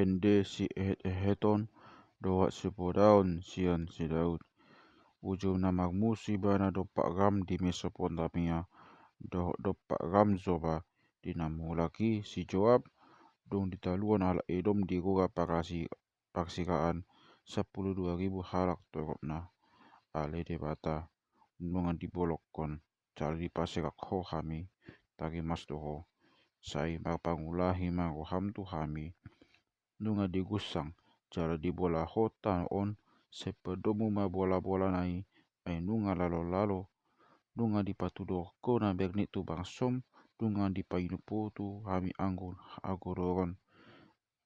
ende si eheton doa si podaun sian si Daud. Ujung nama musi bana dopak ram di Mesopotamia, dopak ram zoba di namu laki si Joab, dong ditaluan ala Edom di gora paksikaan 12.000 halak torokna ale debata nungan dibolokon cari dipasekak ho kami tagi mas doho sai mapangulahi mangoham tu kami nunga digusang cara dibola hota on sepedomu ma bola-bola nai ai nunga lalo-lalo nunga dipatudor ko na bernik tu bangsom nunga dipainu tu kami anggun agororon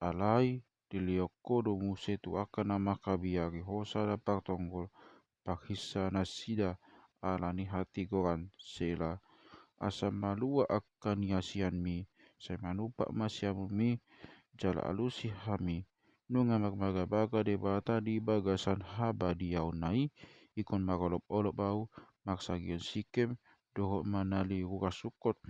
alai dilioko do muse tu akan nama kabiari hosa da partonggol pakhisa nasida alani hati goran sela asa malua akan yasian mi saya manupa masyamu mi jala alusi hami nunga magmagabaga de bata di bagasan haba di nai ikon magalop-olop bau maksagion sikem dohok manali sukot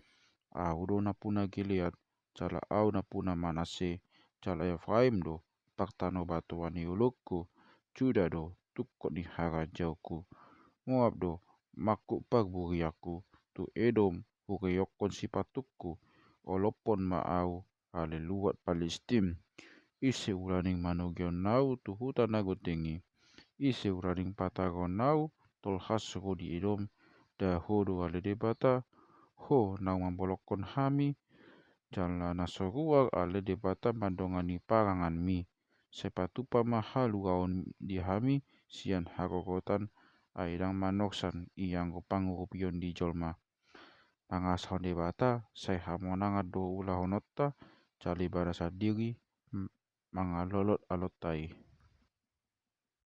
au na puna Gilead jala au na puna Manase jala Efraim do paktano batuani ulukku Juda do tukot ni harajauku Moab do makuk pagburi aku tu Edom hukeyokon sipatukku olopon maau haleluat Palestim ise ulaning manugion nau tu hutan nago tengi ise ulaning patagon nau tol hasro di Edom dahodo ale debata ho nau mambolokon hami jala nasoruar ale debata mandongani parangan mi sepatupa mahalu gaon di hami sian harokotan aidang manoksan iyang pangurupion di jolma pangasahon debata sai hamonangat do ula honotta jali barasa diri mangalolot alotai